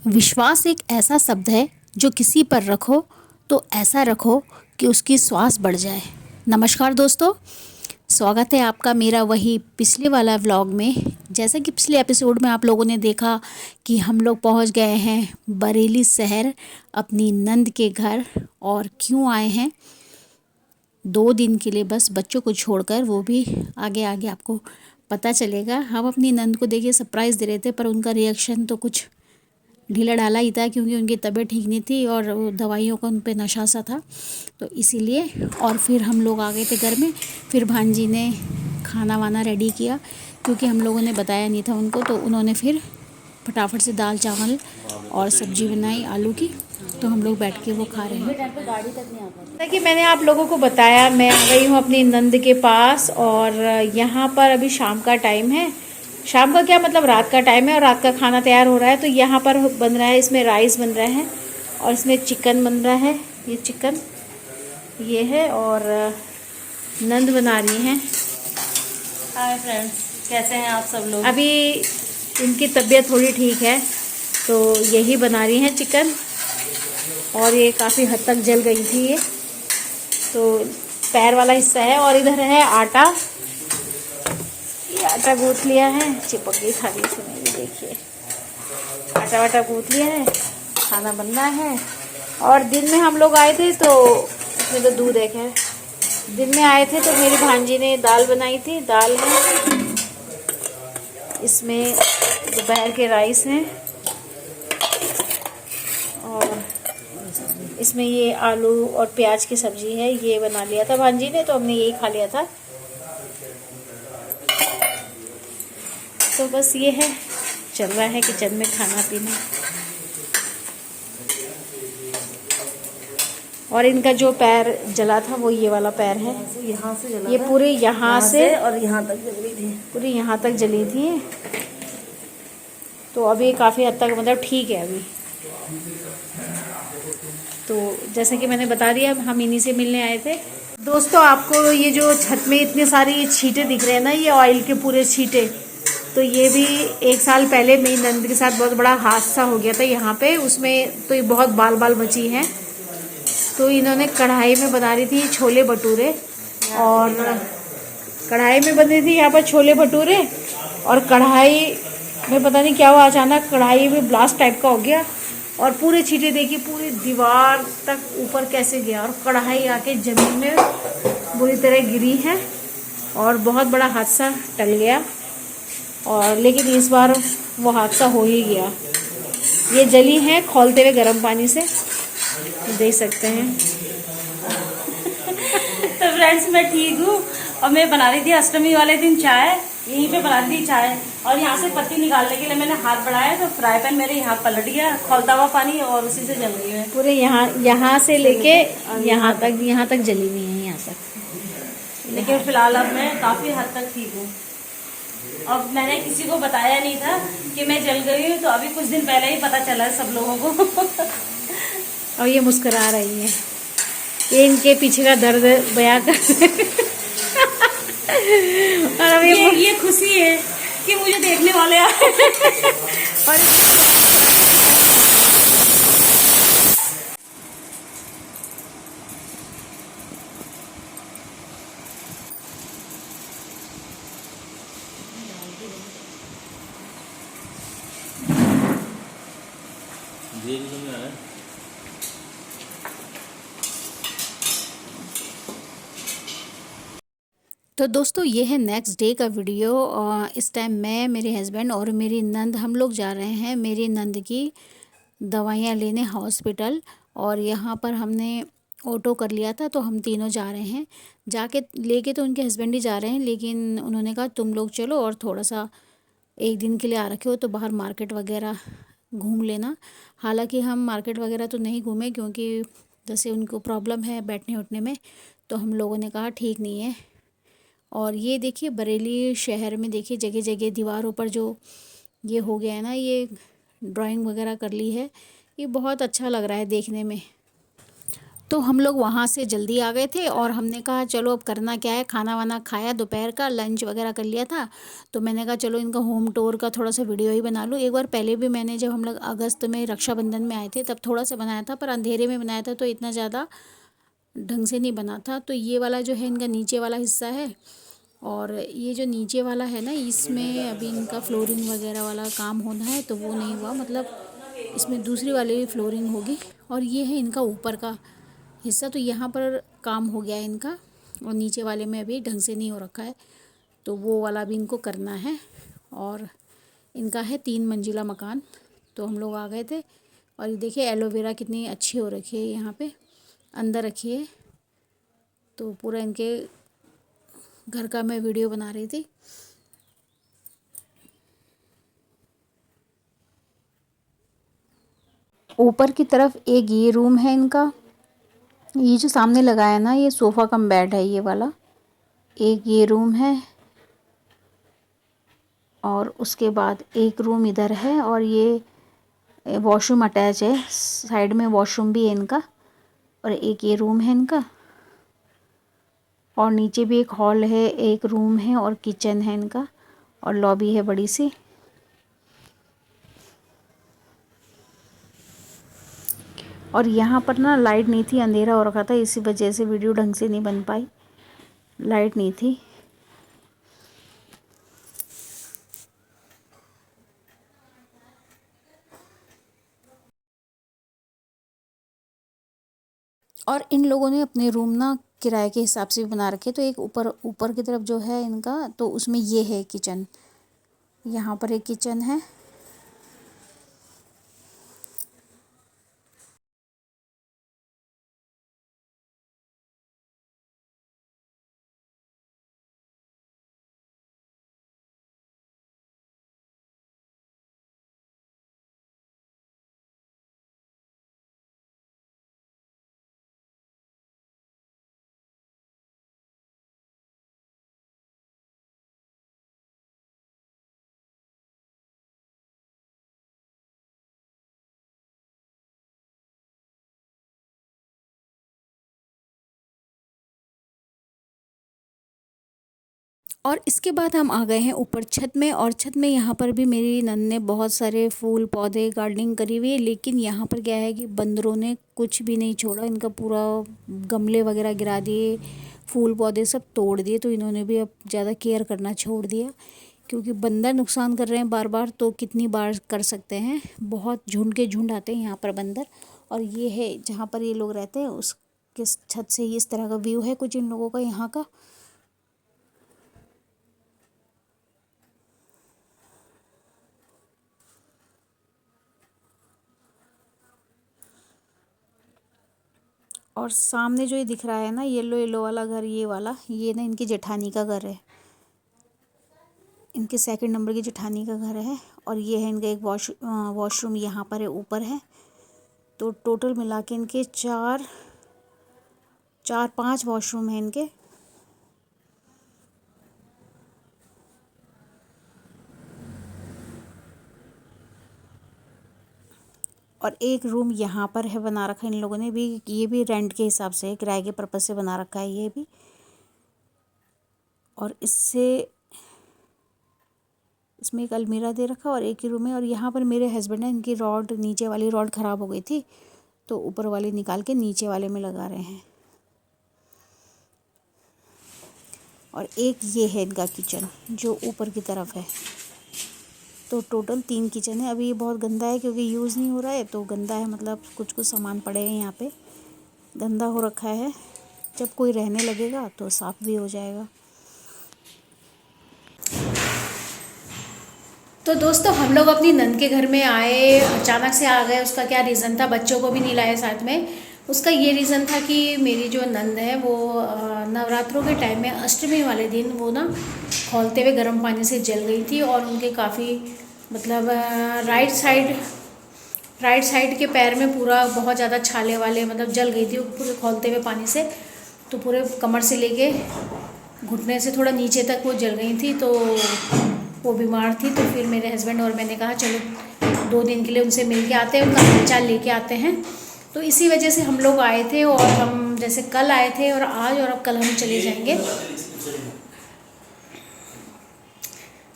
विश्वास एक ऐसा शब्द है जो किसी पर रखो तो ऐसा रखो कि उसकी श्वास बढ़ जाए। नमस्कार दोस्तों, स्वागत है आपका मेरा वही पिछले वाला व्लॉग में। जैसा कि पिछले एपिसोड में आप लोगों ने देखा कि हम लोग पहुंच गए हैं बरेली शहर अपनी नंद के घर। और क्यों आए हैं? 2 दिन के लिए बस बच्चों को छोड़कर, वो भी आगे आगे आपको पता चलेगा। हम अपनी नंद को देखिए सरप्राइज़ दे रहे थे, पर उनका रिएक्शन तो कुछ ढीला ढाला ही था, क्योंकि उनकी तबीयत ठीक नहीं थी और वो दवाइयों का उन पे नशा सा था, तो इसीलिए। और फिर हम लोग आ गए थे घर में। फिर भांजी ने खाना वाना रेडी किया, क्योंकि हम लोगों ने बताया नहीं था उनको, तो उन्होंने फिर फटाफट से दाल चावल और सब्जी बनाई आलू की। तो हम लोग बैठ के वो खा रहे हैं। जैसा कि मैंने आप लोगों को बताया, मैं आ गई हूँ अपनी नंद के पास। और यहाँ पर अभी शाम का टाइम है। शाम का क्या मतलब, रात का टाइम है और रात का खाना तैयार हो रहा है। तो यहाँ पर बन रहा है, इसमें राइस बन रहा है और इसमें चिकन बन रहा है। ये चिकन ये है और नंद बना रही हैं। हाय फ्रेंड्स, कैसे हैं आप सब लोग? अभी इनकी तबीयत थोड़ी ठीक है, तो यही बना रही हैं चिकन। और ये काफ़ी हद तक जल गई थी ये, तो पैर वाला हिस्सा है। और इधर है आटा, ये आटा गूँथ लिया है। चिपक गई थाली से मेरी, देखिए आटा वाटा गूँथ लिया है, खाना बनना है। और दिन में हम लोग आए थे, तो इसमें तो दूध एक है। दिन में आए थे तो मेरी भांजी ने दाल बनाई थी, दाल है, इसमें दोपहर के राइस हैं और इसमें ये आलू और प्याज की सब्जी है। ये बना लिया था भांजी ने, तो हमने यही खा लिया था। तो बस ये है, चल रहा है किचन में खाना पीना। और इनका जो पैर जला था वो ये वाला पैर है। यहाँ से जला ये था, पूरे यहाँ से और यहाँ तक जल रही थी, पूरी यहाँ तक जली थी। तो अभी काफ़ी हद तक मतलब ठीक है अभी। तो जैसे कि मैंने बता दिया, हम इन्हीं से मिलने आए थे। दोस्तों, आपको ये जो छत में इतने सारी छींटे दिख रहे हैं ना, ये ऑयल के पूरे छींटे। तो ये भी 1 साल पहले मेरी नंद के साथ बहुत बड़ा हादसा हो गया था यहाँ पे। उसमें तो ये बहुत बाल बाल बची हैं। तो इन्होंने कढ़ाई में बना रही थी छोले भटूरे, और कढ़ाई में बन रही थी यहाँ पर छोले भटूरे। और कढ़ाई में पता नहीं क्या हुआ, अचानक कढ़ाई में ब्लास्ट टाइप का हो गया और पूरे छींटे देखिए पूरी दीवार तक ऊपर कैसे गया। और कढ़ाई आके ज़मीन में बुरी तरह गिरी है और बहुत बड़ा हादसा टल गया। और लेकिन इस बार वो हादसा हो ही गया। ये जली हैं खौलते हुए गर्म पानी से, देख सकते हैं। तो फ्रेंड्स, मैं ठीक हूँ। और मैं बना रही थी अष्टमी वाले दिन चाय, यहीं पे बना रही थी चाय। और यहाँ से पत्ती निकालने के लिए मैंने हाथ बढ़ाया, तो फ्राई पैन मेरे यहाँ पलट गया, खौलता हुआ पानी, और उसी से जल गई है पूरे यहाँ से लेके यहाँ तक जली हुई है यहाँ तक। लेकिन फिलहाल अब मैं काफी हद तक ठीक हूँ। अब मैंने किसी को बताया नहीं था कि मैं जल गई हूँ, तो अभी कुछ दिन पहले ही पता चला है सब लोगों को। और ये मुस्कुरा रही है, ये इनके पीछे का दर्द बयां कर और अब ये खुशी है कि मुझे देखने वाले आए। और तो दोस्तों, ये है नेक्स्ट डे का वीडियो। इस टाइम मैं, मेरे हस्बैंड और मेरी नंद, हम लोग जा रहे हैं मेरी नंद की दवाइयाँ लेने हॉस्पिटल। और यहाँ पर हमने ऑटो कर लिया था, तो हम तीनों जा रहे हैं। जाके लेके तो उनके हस्बैंड ही जा रहे हैं, लेकिन उन्होंने कहा तुम लोग चलो और थोड़ा सा 1 दिन के लिए आ रखे हो तो बाहर मार्केट वगैरह घूम लेना। हालांकि हम मार्केट वगैरह तो नहीं घूमे, क्योंकि जैसे उनको प्रॉब्लम है बैठने उठने में, तो हम लोगों ने कहा ठीक नहीं है। और ये देखिए बरेली शहर में देखिए जगह जगह दीवारों पर जो ये हो गया है ना, ये ड्राइंग वगैरह कर ली है। ये बहुत अच्छा लग रहा है देखने में। तो हम लोग वहाँ से जल्दी आ गए थे और हमने कहा चलो अब करना क्या है, खाना वाना खाया, दोपहर का लंच वगैरह कर लिया था। तो मैंने कहा चलो इनका होम टूर का थोड़ा सा वीडियो ही बना लूँ। एक बार पहले भी मैंने, जब हम लोग अगस्त में रक्षाबंधन में आए थे, तब थोड़ा सा बनाया था, पर अंधेरे में बनाया था तो इतना ज़्यादा ढंग से नहीं बना था। तो ये वाला जो है इनका नीचे वाला हिस्सा है, और ये जो नीचे वाला है ना, इसमें अभी इनका फ्लोरिंग वगैरह वाला काम होना है, तो वो नहीं हुआ, मतलब इसमें दूसरी वाली फ्लोरिंग होगी। और ये है इनका ऊपर का हिस्सा, तो यहाँ पर काम हो गया है इनका, और नीचे वाले में अभी ढंग से नहीं हो रखा है, तो वो वाला भी इनको करना है। और इनका है 3 मंजिला मकान। तो हम लोग आ गए थे, और ये देखिए एलोवेरा कितनी अच्छी हो रखी है यहाँ पे, अंदर रखी है। तो पूरा इनके घर का मैं वीडियो बना रही थी। ऊपर की तरफ एक ये रूम है इनका, ये जो सामने लगाया ना, ये सोफ़ा कम बेड है ये वाला। एक ये रूम है, और उसके बाद एक रूम इधर है, और ये वॉशरूम अटैच है, साइड में वॉशरूम भी है इनका। और एक ये रूम है इनका, और नीचे भी एक हॉल है, एक रूम है, और किचन है इनका, और लॉबी है बड़ी सी। और यहाँ पर ना लाइट नहीं थी, अंधेरा हो रखा था, इसी वजह से वीडियो ढंग से नहीं बन पाई, लाइट नहीं थी। और इन लोगों ने अपने रूम ना किराए के हिसाब से भी बना रखे। तो एक ऊपर ऊपर की तरफ जो है इनका, तो उसमें ये है किचन, यहाँ पर एक किचन है। और इसके बाद हम आ गए हैं ऊपर छत में, और छत में यहाँ पर भी मेरी नंद ने बहुत सारे फूल पौधे गार्डनिंग करी हुई है। लेकिन यहाँ पर क्या है कि बंदरों ने कुछ भी नहीं छोड़ा, इनका पूरा गमले वगैरह गिरा दिए, फूल पौधे सब तोड़ दिए। तो इन्होंने भी अब ज़्यादा केयर करना छोड़ दिया, क्योंकि बंदर नुकसान कर रहे हैं बार बार, तो कितनी बार कर सकते हैं। बहुत झुंड के झुंड आते हैं यहाँ पर बंदर। और ये है जहाँ पर ये लोग रहते हैं, उसके छत से ये इस तरह का व्यू है कुछ इन लोगों का यहाँ का। और सामने जो ये दिख रहा है ना, येलो येलो वाला घर, ये वाला, ये ना इनकी जेठानी का घर है, इनके 2nd नंबर की जेठानी का घर है। और ये है इनका एक वॉशरूम यहाँ पर है, ऊपर है। तो टोटल मिला के इनके 5 वॉशरूम हैं इनके। और एक रूम यहाँ पर है बना रखा है इन लोगों ने भी, ये भी रेंट के हिसाब से, किराए के पर्पज़ से बना रखा है ये भी। और इसमें एक अलमीरा दे रखा, और एक ही रूम है। और यहाँ पर मेरे हस्बैंड है, इनकी रॉड, नीचे वाली रॉड ख़राब हो गई थी, तो ऊपर वाली निकाल के नीचे वाले में लगा रहे हैं। और एक ये है इनका किचन जो ऊपर की तरफ है। तो टोटल 3 किचन है। अभी ये बहुत गंदा है क्योंकि यूज़ नहीं हो रहा है, तो गंदा है, मतलब कुछ कुछ सामान पड़े हैं यहाँ पे, गंदा हो रखा है। जब कोई रहने लगेगा तो साफ़ भी हो जाएगा। तो दोस्तों हम लोग अपनी नंद के घर में आए, अचानक से आ गए। उसका क्या रीज़न था, बच्चों को भी नहीं लाए साथ में। उसका ये रीज़न था कि मेरी जो नंद है वो नवरात्रों के टाइम में अष्टमी वाले दिन वो ना खौलते हुए गर्म पानी से जल गई थी, और उनके काफ़ी मतलब राइट साइड के पैर में पूरा बहुत ज़्यादा छाले वाले मतलब जल गई थी पूरे खौलते हुए पानी से। तो पूरे कमर से लेके घुटने से थोड़ा नीचे तक वो जल गई थी, तो वो बीमार थी। तो फिर मेरे हस्बैंड और मैंने कहा चलो 2 दिन के लिए उनसे मिल के आते हैं, उनका हालचाल लेके आते हैं। तो इसी वजह से हम लोग आए थे, और हम जैसे कल आए थे और आज, और अब कल हम चले जाएंगे।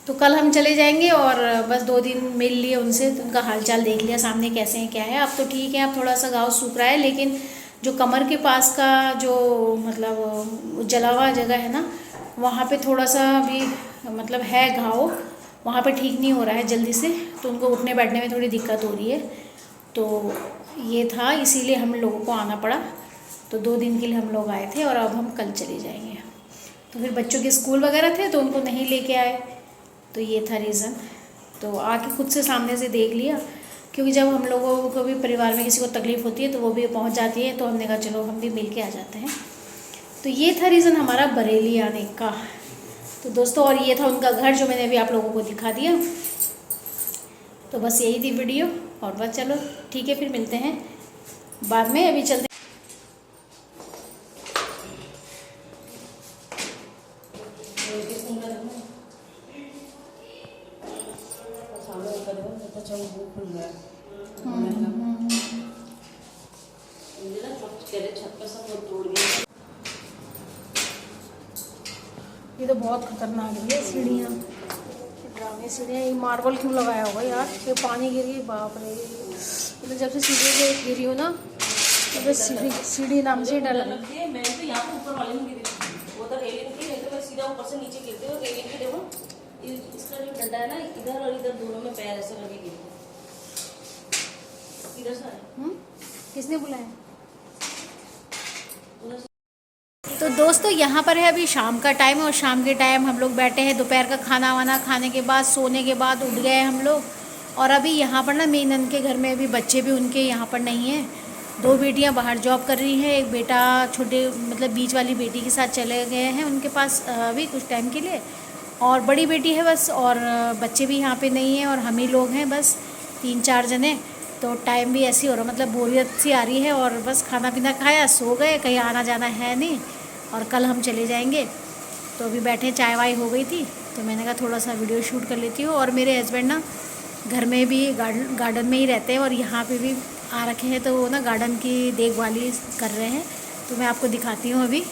तो कल हम चले जाएंगे और बस 2 दिन मिल लिए उनसे, तो उनका हालचाल देख लिया सामने कैसे हैं क्या है। अब तो ठीक है, अब थोड़ा सा घाव सूख रहा है, लेकिन जो कमर के पास का जो मतलब जला हुआ जगह है ना, वहाँ पे थोड़ा सा भी मतलब है घाव, वहाँ पे ठीक नहीं हो रहा है जल्दी से, तो उनको उठने बैठने में थोड़ी दिक्कत हो रही है। तो ये था, इसीलिए हम लोगों को आना पड़ा। तो 2 दिन के लिए हम लोग आए थे और अब हम कल चले जाएंगे। तो फिर बच्चों के स्कूल वगैरह थे तो उनको नहीं लेके आए, तो ये था रीज़न। तो आके खुद से सामने से देख लिया, क्योंकि जब हम लोगों को भी परिवार में किसी को तकलीफ़ होती है तो वो भी पहुंच जाती है, तो हमने कहा चलो हम भी मिल के आ जाते हैं। तो ये था रीज़न हमारा बरेली आने का। तो दोस्तों, और ये था उनका घर जो मैंने अभी आप लोगों को दिखा दिया। तो बस यही थी वीडियो, और बस चलो ठीक है, फिर मिलते हैं बाद में। अभी चलते ये तो बहुत खतरनाक है सीढ़ियाँ, ड्रामे सीढ़ियाँ। ये मार्बल क्यों लगाया होगा यार, ये पानी गिर गई, बाप रे। तो जब से सीढ़ी पे गिरी हो ना, तो बस सीढ़ी नाम से डर लगा। मैं तो यहाँ पे ऊपर वाले में गिरी थी, वो तो रेलिंग थी, नहीं तो मैं सीधा ऊपर से नीचे गिरती हूँ। रेलिंग की देखो, इसका जो डंडा है ना, इधर और इधर दोनों में पैर ऐसे लगे गिरते। इधर से किसने बुलाया? तो दोस्तों, यहाँ पर है अभी शाम का टाइम, और शाम के टाइम हम लोग बैठे हैं, दोपहर का खाना वाना खाने के बाद, सोने के बाद उठ गए हम लोग। और अभी यहाँ पर ना मेरी नंद के घर में अभी बच्चे भी उनके यहाँ पर नहीं हैं। 2 बेटियाँ बाहर जॉब कर रही हैं, एक बेटा छोटे मतलब बीच वाली बेटी के साथ चले गए हैं उनके पास अभी कुछ टाइम के लिए, और बड़ी बेटी है बस, और बच्चे भी यहाँ पे नहीं हैं, और हम ही लोग हैं बस 3-4 जने। तो टाइम भी ऐसी हो रहा, मतलब बोरियत सी आ रही है, और बस खाना पीना खाया, सो गए, कहीं आना जाना है नहीं, और कल हम चले जाएंगे। तो अभी बैठे, चाय वाय हो गई थी, तो मैंने कहा थोड़ा सा वीडियो शूट कर लेती हूँ। और मेरे हस्बैंड ना घर में भी गार्डन में ही रहते हैं, और यहाँ पे भी आ रखे हैं, तो वो ना गार्डन की देखभाली कर रहे हैं। तो मैं आपको दिखाती हूँ अभी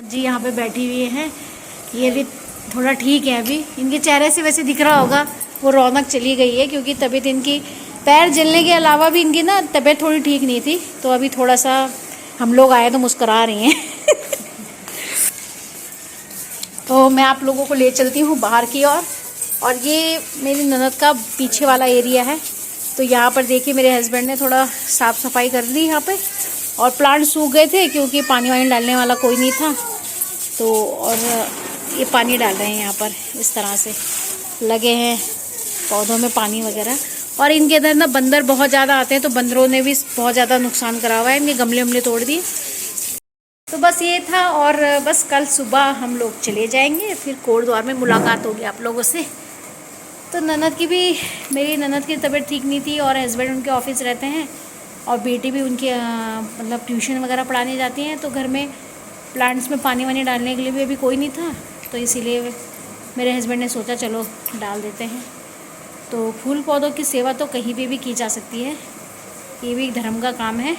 जी, यहाँ पे बैठी हुई हैं। ये भी थोड़ा ठीक है, अभी इनके चेहरे से वैसे दिख रहा होगा वो रौनक चली गई है, क्योंकि तबीयत इनकी, पैर जलने के अलावा भी इनकी ना तबीयत थोड़ी ठीक नहीं थी। तो अभी थोड़ा सा हम लोग आए तो मुस्कुरा रही हैं। तो मैं आप लोगों को ले चलती हूँ बाहर की ओर। और ये मेरी ननद का पीछे वाला एरिया है। तो यहाँ पर देखिए मेरे हस्बैंड ने थोड़ा साफ़ सफाई कर दी यहाँ पे, और प्लांट सूख गए थे क्योंकि पानी वानी डालने वाला कोई नहीं था। तो और ये पानी डाल रहे हैं यहाँ पर, इस तरह से लगे हैं पौधों में पानी वगैरह। और इनके अंदर ना बंदर बहुत ज़्यादा आते हैं, तो बंदरों ने भी बहुत ज़्यादा नुकसान करा हुआ है, इनके गमले वमले तोड़ दिए। तो बस ये था, और बस कल सुबह हम लोग चले जाएंगे, फिर कोटद्वार में मुलाकात होगी आप लोगों से। तो ननद की भी, मेरी ननद की तबीयत ठीक नहीं थी, और हस्बैंड उनके ऑफिस रहते हैं, और बेटी भी उनकी मतलब ट्यूशन वगैरह पढ़ाने जाती हैं। तो घर में प्लांट्स में पानी वानी डालने के लिए भी अभी कोई नहीं था, तो इसीलिए मेरे हस्बैंड ने सोचा चलो डाल देते हैं। तो फूल पौधों की सेवा तो कहीं भी की जा सकती है, ये भी एक धर्म का काम है,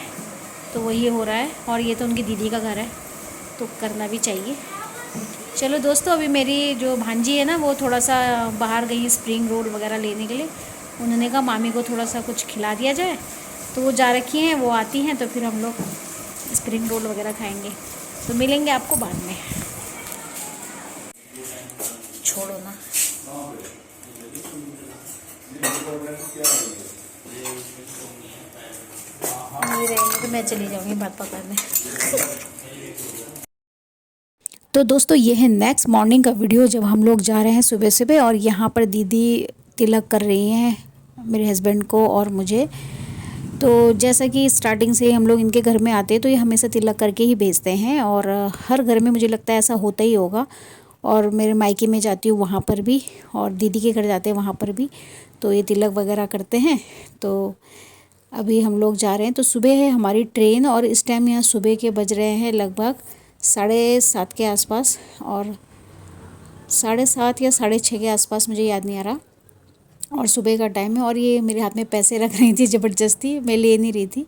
तो वही हो रहा है। और ये तो उनकी दीदी का घर है, तो करना भी चाहिए। चलो दोस्तों, अभी मेरी जो भांजी है ना, वो थोड़ा सा बाहर गई स्प्रिंग रोल वगैरह लेने के लिए। उन्होंने कहा मामी को थोड़ा सा कुछ खिला दिया जाए, तो वो जा रखी हैं, वो आती हैं तो फिर हम लोग स्प्रिंग रोल वगैरह खाएंगे। तो मिलेंगे आपको बाद में, छोड़ो ना। नहीं रहेंगे तो मैं चली जाऊँगी बात पकड़ने। तो दोस्तों, ये है नेक्स्ट मॉर्निंग का वीडियो, जब हम लोग जा रहे हैं सुबह सुबह, और यहाँ पर दीदी तिलक कर रही हैं मेरे हस्बैंड को और मुझे। तो जैसा कि स्टार्टिंग से हम लोग इनके घर में आते हैं, तो ये हमेशा तिलक करके ही भेजते हैं, और हर घर में मुझे लगता है ऐसा होता ही होगा। और मेरे मायके में जाती हूँ वहाँ पर भी, और दीदी के घर जाते हैं वहाँ पर भी, तो ये तिलक वगैरह करते हैं। तो अभी हम लोग जा रहे हैं, तो सुबह है हमारी ट्रेन, और इस टाइम यहाँ सुबह के बज रहे हैं लगभग 7:30 के आसपास, और 7:30 या 6:30 के आसपास, मुझे याद नहीं आ रहा। और सुबह का टाइम है, और ये मेरे हाथ में पैसे रख रही थी ज़बरदस्ती, मैं ले नहीं रही थी,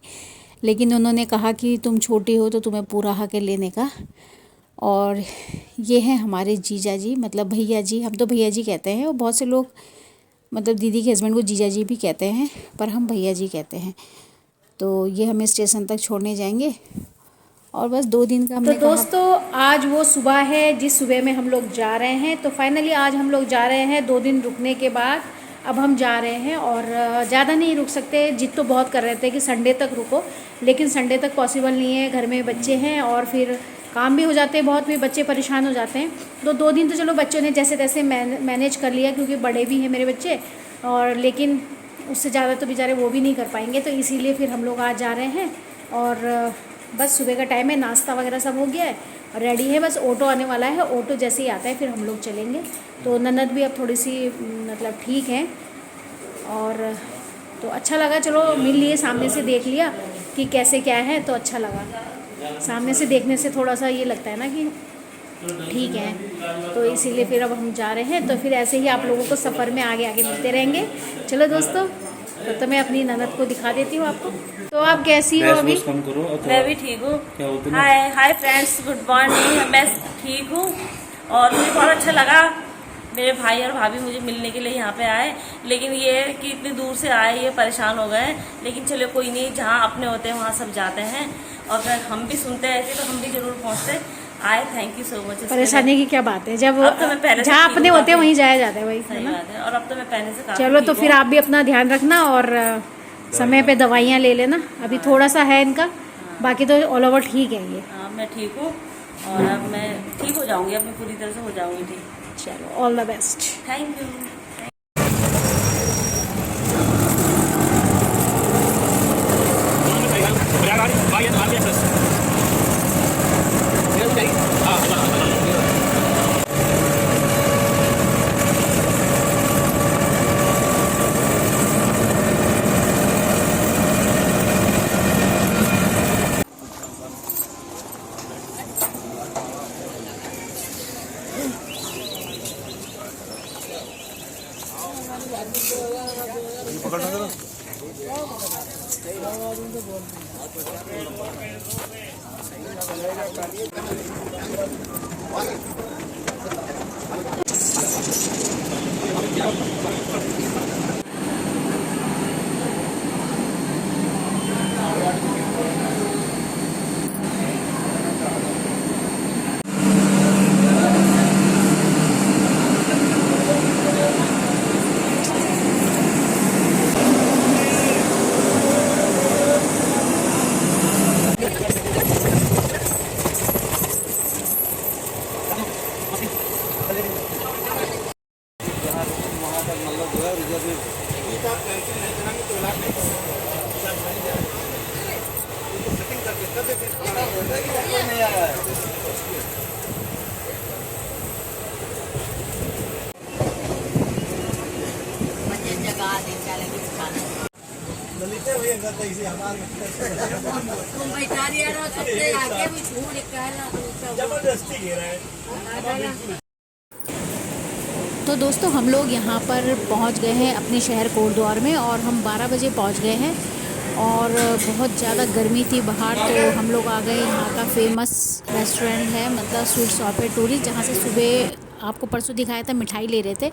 लेकिन उन्होंने कहा कि तुम छोटी हो तो तुम्हें पूरा हक है लेने का। और ये हैं हमारे जीजा जी, मतलब भैया जी, हम तो भैया जी कहते हैं और बहुत से लोग मतलब दीदी के हस्बैंड को जीजा जी भी कहते हैं, पर हम भैया जी कहते हैं। तो ये हमें स्टेशन तक छोड़ने जाएंगे और बस 2 दिन का हमने तो दोस्तों आज वो सुबह है जिस सुबह में हम लोग जा रहे हैं। तो फाइनली आज हम लोग जा रहे हैं 2 दिन रुकने के बाद। अब हम जा रहे हैं और ज़्यादा नहीं रुक सकते। जिद तो बहुत कर रहे थे कि संडे तक रुको, लेकिन संडे तक पॉसिबल नहीं है, घर में बच्चे हैं और फिर काम भी हो जाते हैं बहुत, भी बच्चे परेशान हो जाते हैं। तो 2 दिन तो चलो बच्चों ने जैसे तैसे मैनेज कर लिया, क्योंकि बड़े भी हैं मेरे बच्चे, और लेकिन उससे ज़्यादा तो बेचारे वो भी नहीं कर पाएंगे। तो इसीलिए फिर हम लोग आज जा रहे हैं और बस सुबह का टाइम है, नाश्ता वगैरह सब हो गया है और रेडी है। बस ऑटो आने वाला है, ऑटो जैसे ही आता है फिर हम लोग चलेंगे। तो ननद भी अब थोड़ी सी मतलब ठीक है और तो अच्छा लगा, चलो मिल लिए, सामने से देख लिया कि कैसे क्या है, तो अच्छा लगा। सामने से देखने से थोड़ा सा ये लगता है ना कि ठीक है। तो इसीलिए फिर अब हम जा रहे हैं। तो फिर ऐसे ही आप लोगों को सफ़र में आगे आगे मिलते रहेंगे। चलो दोस्तों, तो मैं अपनी ननद को दिखा देती हूँ आपको। तो आप कैसी हो अभी? मैं भी ठीक हूँ। Hi friends, good morning. मैं ठीक हूँ और मुझे बहुत अच्छा लगा। मेरे भाई और भाभी मुझे मिलने के लिए यहाँ पे आए, लेकिन ये है कि इतनी दूर से आए, ये परेशान हो गए। लेकिन चलो कोई नहीं, जहाँ अपने होते हैं वहाँ सब जाते हैं। और अगर हम भी सुनते हैं ऐसे तो हम भी जरूर पहुँचते आए। Thank you so much. परेशानी की क्या बात है, जब तो मैं पहले से जहाँ ठीक अपने हूँ होते हैं काफी। वहीं जाया जाता है, वही है सही ना। बात है। और अब तो मैं पहले से काफी चलो तो ठीक फिर हूँ। आप भी अपना ध्यान रखना और समय पे दवाइयाँ ले लेना। अभी थोड़ा सा है इनका, बाकी तो ऑल ओवर ठीक है ये। हाँ, मैं ठीक हूँ और अब मैं ठीक हो जाऊंगी, अब मैं पूरी तरह से हो जाऊंगी ठीक। चलो, all the best. Thank you. तो दोस्तों हम लोग यहाँ पर पहुँच गए हैं अपने शहर कोटद्वार में और हम 12 बजे पहुँच गए हैं और बहुत ज़्यादा गर्मी थी बाहर। तो हम लोग आ गए, यहाँ का फेमस रेस्टोरेंट है, मतलब स्वीट शॉप है टूरिस्ट, जहाँ से सुबह आपको परसों दिखाया था मिठाई ले रहे थे।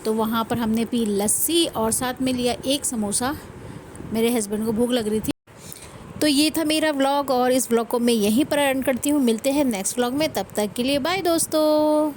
तो वहाँ पर हमने पी लस्सी और साथ में लिया एक समोसा, मेरे हस्बैंड को भूख लग रही थी। तो ये था मेरा व्लॉग और इस व्लॉग को मैं यहीं पर एंड करती हूँ। मिलते हैं नेक्स्ट व्लॉग में, तब तक के लिए बाय दोस्तों।